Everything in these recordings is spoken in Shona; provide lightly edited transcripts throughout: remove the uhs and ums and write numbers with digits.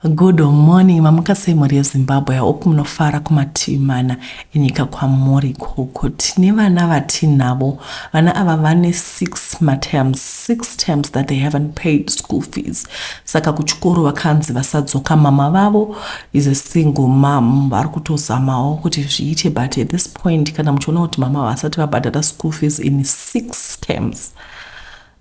Good morning, mamukasei mhuri yeZimbabwe. I hope munofara kumativi mana enyika kwamuri ikoko. Tine vana vatinavo. Vana ava vane 6 terms that they haven't paid school fees. Saka kuchikoro vakanzi vasadzoka. Mama vavo is a single mom. Vari kutozamawo kuti zviite, but at this point kana muchiona kuti mama vasati vabhadhara school fees in 6 terms.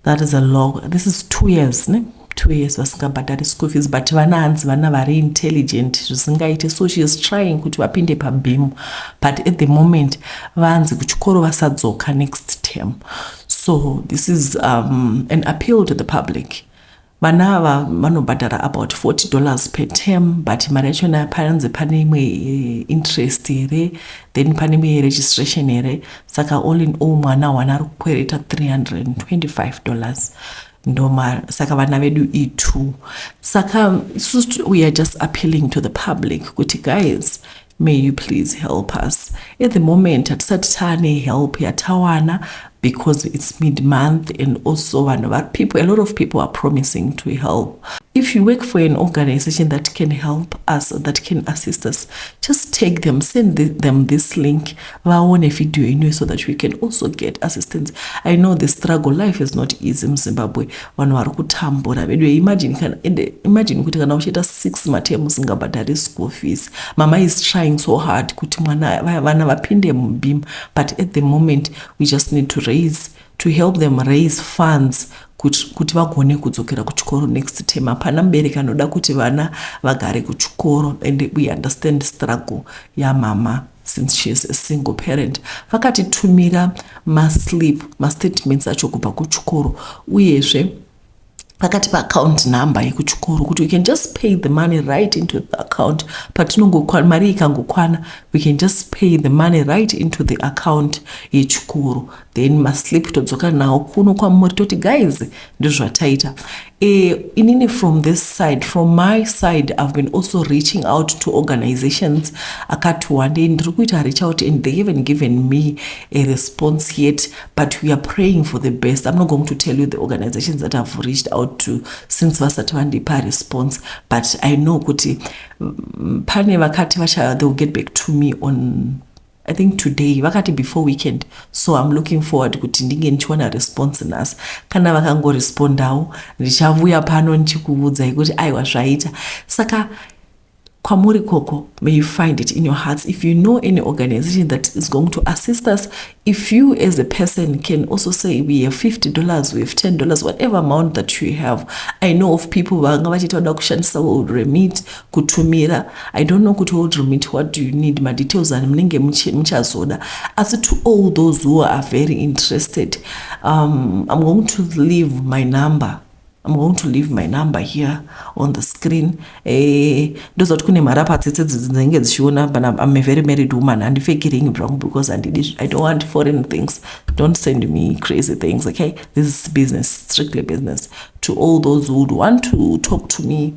That is a long. This is 2 years, ne? 2 years vasingabhadhari school fees, but vana hanzi vana vari intelligent zvisingaite, so she is trying kuti vapinde pabhimu, but at the moment vanzi kuchikoro vasadzoka next term. So this is an appeal to the public. Vana ava vanobhadhara about $40 per term, but mari yachona panzi pane imwe interest here, then pane imwe registration here, saka all in all mwana wana ari kukwereta $325 ndoma. Saka vana vedu i2. Saka we are just appealing to the public kuti guys, may you please help us. At the moment hatisati taane help yatawana because it's mid-month, and also a lot of people are promising to help. If you work for an organization that can help us, that can assist us, just take them, send them this link, vaone video inwe, so that we can also get assistance. I know the struggle, life is not easy in Zimbabwe. Vanhu vari kutambura vedu. Imagine kuti kana uchiita 6 materm usingabhadhari school fees. Mama is trying so hard kuti vana vapinde mubhimu, but at the moment we just need to help them raise funds kuti vagone kudzokera kuchikoro next term. Hapana mubereki anoda kuti vana vagare kuchikoro, and we understand struggle yamama since she is a single parent. Vakatitumira mastatements acho kubva kuchikoro, uyezve vakatipa account number yekuchikoro kuti we can just pay the money right into the account. Patinongokwana mari ikangokwana, we can just pay the money right into the account yechikoro, then maslip todzoka nawo kuno kwamuri toti guys ndozvataita. Inini from this side, from my side, I've been also reaching out to organizations akati one day ndiri kuita reach out, and they haven't given me a response yet, but we are praying for the best. I'm not going to tell you the organizations that I've reached out to since vasati vandipa response, but I know kuti pane vakati they will get back to me on, I think today, vakati before weekend. So I'm looking forward kuti ndinge ndichiwana response nas. Kana vakangorespondawo ndichavuya pano ndichikuudzai kuti aiwa zvaita. Saka kwamuri koko, may you find it in your hearts. If you know any organization that is going to assist us, if you as a person can also say we have $50, we have $10, whatever amount that you have. I know of people vanga vachitoda kushandisa World Remit kutumira. I don't know kuti World Remit, what do you need? My details are munenge muchazoda. As to all those who are very interested, I'm going to leave my number. I'm going to leave my number here on the screen. Those that kune mara patsetse dzinenge dzichiona, but I'm a very married woman and faking wrong because I don't want foreign things. Don't send me crazy things, okay? This is business, strictly business. To all those who would want to talk to me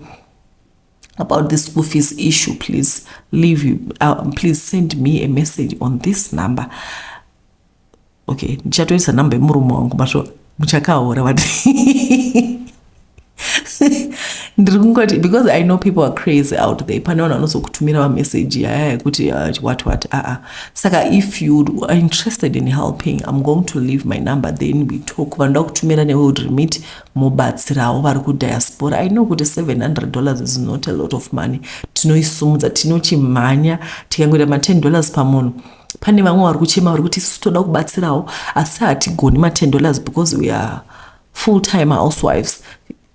about this school fees issue, please please send me a message on this number. Okay, ndichatoisa number murume wangu basho muchakaora vati because I know people are crazy out there. Pane vanhu vanozokutumira message yaya kuti what. Saka if you are interested in helping, I'm going to leave my number, then we talk. Vanoda kutumira neWorld Remit mobatsirawo vari kudiaspora. I know kuti $700 is not a lot of money. Tinoisumudza, tinochimhanya, tikangoita $10 pamunhu. Pane vamwe vari kuchema vari kuti isusu toda kubatsirawo asi hatigoni $10 because we are full-time housewives.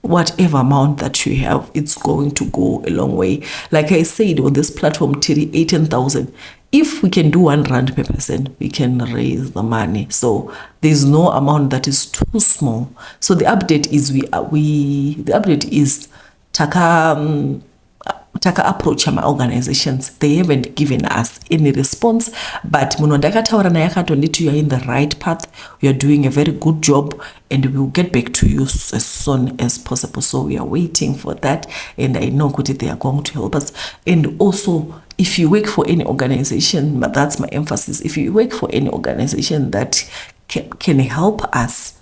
Whatever amount that you have, it's going to go a long way. Like I said on this platform, Tiri 18,000. If we can do R1 per person, we can raise the money. So there's no amount that is too small. So the update is taka approach my organizations. They haven't given us any response, but munondakataura naye akatonditi you are in the right path, you are doing a very good job, and we will get back to you as soon as possible. So we are waiting for that, and I know kuti they are going to help us. And also, if you work for any organization, but that's my emphasis, if you work for any organization that can help us,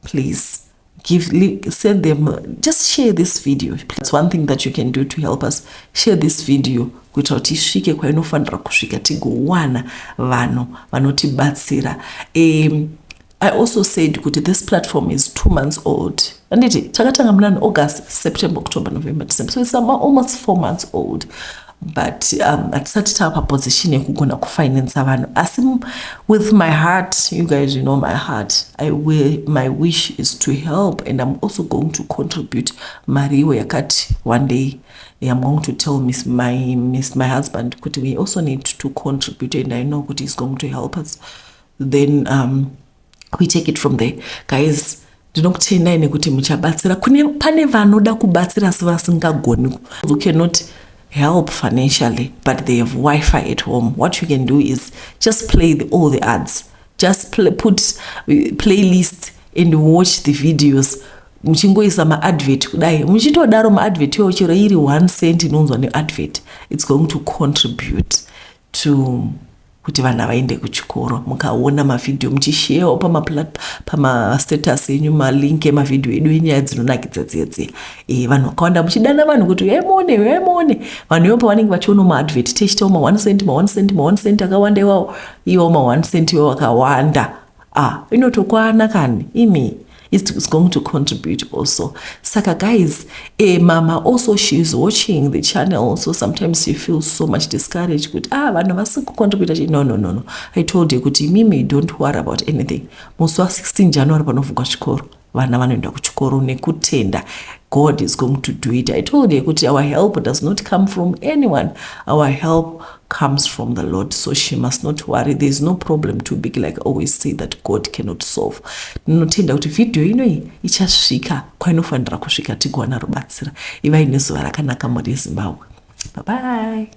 please send them, just share this video. That's one thing that you can do to help us. Share this video kuitira kuti isvike kwainofanira kusvika tigowana vanhu vanotibatsira. I also said kuti this platform is 2 months old. Anditi takatanga muna August, September, October, November, December. So it's almost 4 months old. But hatisati tava paposition yekugona kufinansa vanhu. Asi with my heart, you guys, you know my heart, my wish is to help, and I'm also going to contribute mariwo yakati one day. I'm going to tell my husband kuti we also need to contribute, and I know kuti he's going to help us. Then we take it from there. Guys, ndinokutendai nekuti muchabatsira. Pane vanoda kubatsira asi vasingagoni. You cannot help financially, but they have Wi-Fi at home. What you can do is just play all the ads. Just put playlist and watch the videos. Muchingoisa ma-advert kudai. Muchitodaro ma-advert yo chero iri 1 cent inonzwa ne-advert. It's going to contribute to kuti vana vaende kuchikoro. Mukaona mavideo muchishare pama-status enyu malink emavideo edu enyaya dzinonakidza dziya. Vanhu vakawanda muchidana vanhu kuti muone. Vanhu ivo pavanenge vachiona ma-advert techitawo ma-1 cent akawanda iwo ma-1 cent iwo akawanda. Inotokwana kani imi. It's going to contribute also. Saka guys, mama also, she's watching the channel, so sometimes she feels so much discouraged. Good, vana vasiku contribute. No. I told you, good, Mimi, don't worry about anything. Muswa 16 January panovuka chikoro. Vana vanoenda kuchikoro nekutenda. God is going to do it. I told you, good, our help does not come from anyone. Our help comes from the Lord, so she must not worry. There's no problem too big, like I always say, that God cannot solve. Notenda kuti video ino ichasvika kwainofanira kusvika tigowana rubatsira. Iva ine zuva rakanaka muri Zimbabwe. Bye bye.